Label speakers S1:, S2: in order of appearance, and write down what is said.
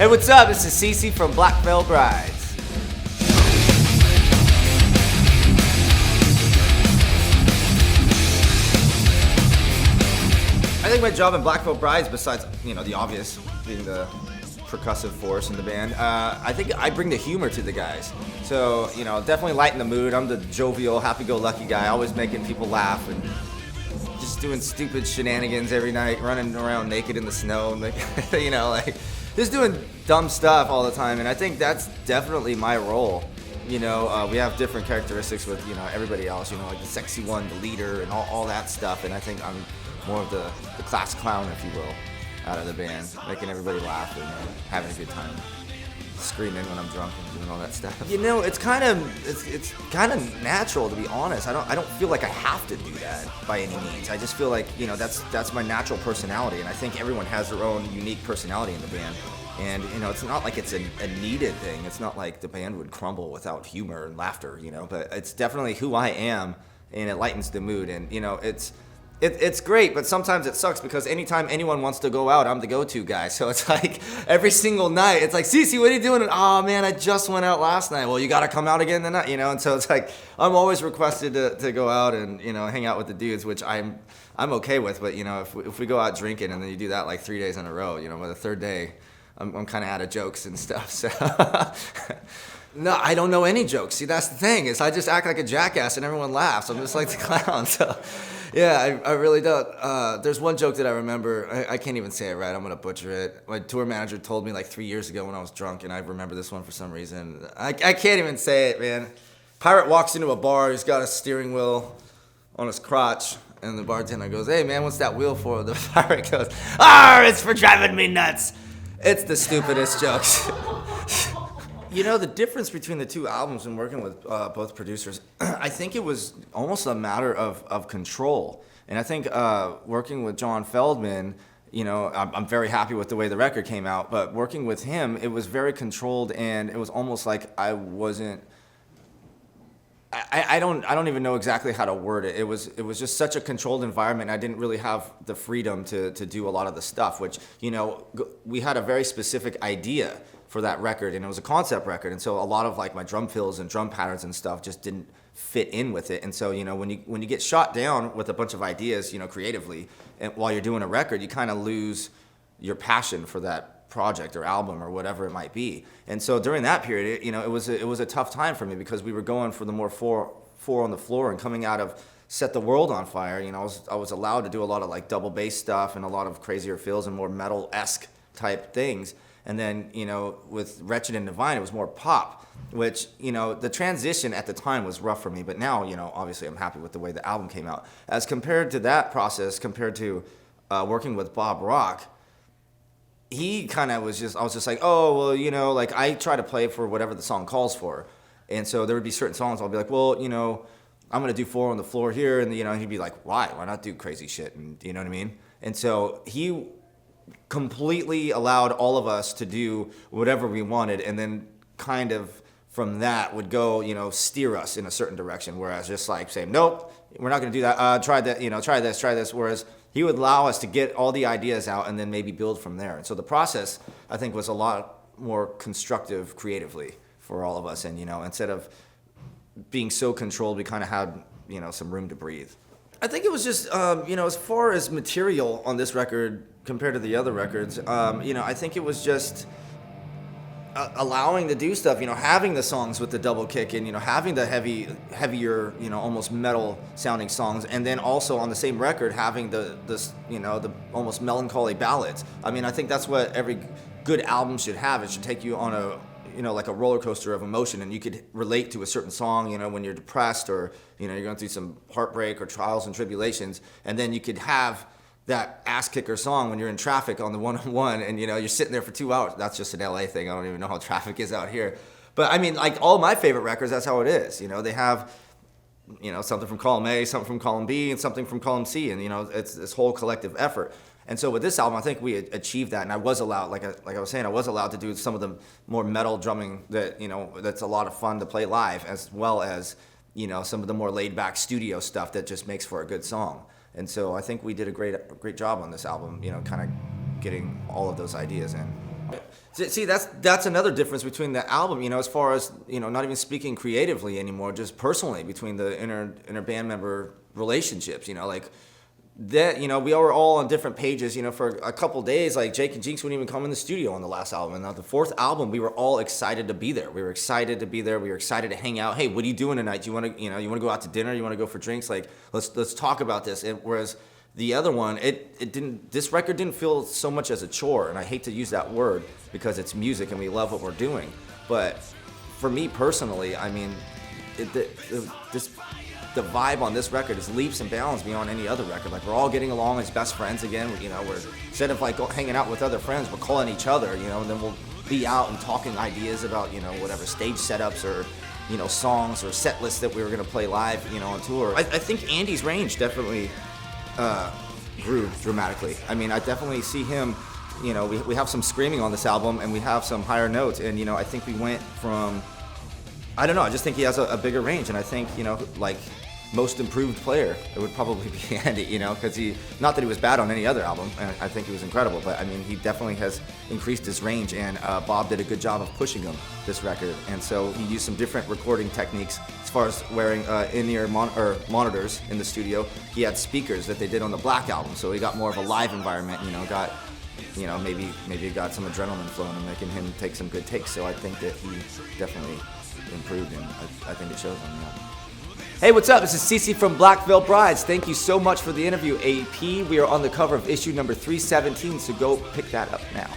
S1: Hey, what's up? This is Cece from Black Veil Brides. I think my job in Black Veil Brides, besides, the obvious, being the percussive force in the band, I think I bring the humor to the guys. So, definitely lighten the mood. I'm the jovial, happy-go-lucky guy, always making people laugh and just doing stupid shenanigans every night, running around naked in the snow, and just doing dumb stuff all the time. And I think that's definitely my role. We have different characteristics with, everybody else, like the sexy one, the leader, and all that stuff. And I think I'm more of the class clown, if you will, out of the band, making everybody laugh and having a good time, screaming when I'm drunk and doing all that stuff. It's kind of natural, to be honest. I don't feel like I have to do that by any means. I just feel like that's my natural personality, and I think everyone has their own unique personality in the band. And it's not like it's a needed thing. It's not like the band would crumble without humor and laughter. But it's definitely who I am, and it lightens the mood. And it's great, but sometimes it sucks because anytime anyone wants to go out, I'm the go-to guy. So it's like every single night, it's like, Cece, what are you doing? And, oh man, I just went out last night. Well, you got to come out again tonight, And so it's like I'm always requested to go out and hang out with the dudes, which I'm okay with. But if we go out drinking and then you do that like 3 days in a row, by the third day, I'm kind of out of jokes and stuff. So. No, I don't know any jokes. See, that's the thing, is I just act like a jackass and everyone laughs. I'm just like the clown. So, yeah, I really don't. There's one joke that I remember. I can't even say it right. I'm going to butcher it. My tour manager told me like 3 years ago when I was drunk, and I remember this one for some reason. I can't even say it, man. Pirate walks into a bar. He's got a steering wheel on his crotch, and the bartender goes, "Hey, man, what's that wheel for?" The pirate goes, it's for driving me nuts." It's the stupidest jokes. The difference between the two albums and working with both producers, I think it was almost a matter of control. And I think working with John Feldmann, I'm very happy with the way the record came out, but working with him, it was very controlled, and it was almost like I wasn't, I don't even know exactly how to word it. It was just such a controlled environment. I didn't really have the freedom to do a lot of the stuff, which, we had a very specific idea for that record, and it was a concept record, and so a lot of like my drum fills and drum patterns and stuff just didn't fit in with it. And so when you get shot down with a bunch of ideas, creatively, and while you're doing a record, you kind of lose your passion for that project or album or whatever it might be. And so during that period, it was a tough time for me because we were going for the more four on the floor and coming out of Set the World on Fire. I was allowed to do a lot of like double bass stuff and a lot of crazier fills and more metal-esque type things. And then, with Wretched and Divine, it was more pop, which, the transition at the time was rough for me. But now, obviously I'm happy with the way the album came out. As compared to that process, compared to working with Bob Rock, he kind of was I was just like, oh, well, like I try to play for whatever the song calls for. And so there would be certain songs I'll be like, well, I'm going to do 4 on the floor here. And, he'd be like, why? Why not do crazy shit? And you know what I mean? And so he completely allowed all of us to do whatever we wanted, and then kind of from that would go, steer us in a certain direction, whereas just like saying, nope, we're not going to do that, try that, try this, whereas he would allow us to get all the ideas out and then maybe build from there. And so the process, I think, was a lot more constructive creatively for all of us, and instead of being so controlled, we kind of had some room to breathe. I think it was just, as far as material on this record compared to the other records, I think it was just allowing to do stuff, having the songs with the double kick and, having the heavier, almost metal sounding songs. And then also on the same record, having the almost melancholy ballads. I mean, I think that's what every good album should have. It should take you on a, like a roller coaster of emotion, and you could relate to a certain song, when you're depressed or, you're going through some heartbreak or trials and tribulations, and then you could have that ass kicker song when you're in traffic on the 101 and, you're sitting there for 2 hours. That's just an LA thing. I don't even know how traffic is out here. But I mean, like all my favorite records, that's how it is. They have, something from column A, something from column B, and something from column C, and, it's this whole collective effort. And so with this album, I think we achieved that, and I was allowed, like I was saying, I was allowed to do some of the more metal drumming that, that's a lot of fun to play live, as well as, some of the more laid-back studio stuff that just makes for a good song. And so I think we did a great job on this album, kind of getting all of those ideas in. See, that's another difference between the album, as far as, not even speaking creatively anymore, just personally between the inner band member relationships, like that, we were all on different pages, for a couple days. Like Jake and Jinx wouldn't even come in the studio on the last album. And on the fourth album, we were all excited to be there. We were excited to be there. We were excited to hang out. Hey, what are you doing tonight? Do you want to, you want to go out to dinner? You want to go for drinks? Like, let's talk about this. Whereas the other one, this record didn't feel so much as a chore. And I hate to use that word because it's music and we love what we're doing. But for me personally, I mean, the vibe on this record is leaps and bounds beyond any other record. Like, we're all getting along as best friends again. We're instead of like hanging out with other friends, we're calling each other, and then we'll be out and talking ideas about, whatever stage setups or, songs or set lists that we were gonna play live, on tour. I think Andy's range definitely grew dramatically. I mean, I definitely see him, we have some screaming on this album and we have some higher notes, and I think we went from, I don't know, I just think he has a bigger range, and I think, like most improved player, it would probably be Andy, because not that he was bad on any other album, and I think he was incredible, but I mean, he definitely has increased his range, and Bob did a good job of pushing him this record, and so he used some different recording techniques as far as wearing in-ear monitors in the studio. He had speakers that they did on the Black album, so he got more of a live environment, got, maybe it got some adrenaline flowing and making him take some good takes, so I think that he definitely improved, and I think it shows on the album. Hey, what's up? This is Cece from Black Veil Brides. Thank you so much for the interview, AP. We are on the cover of issue number 317, so go pick that up now.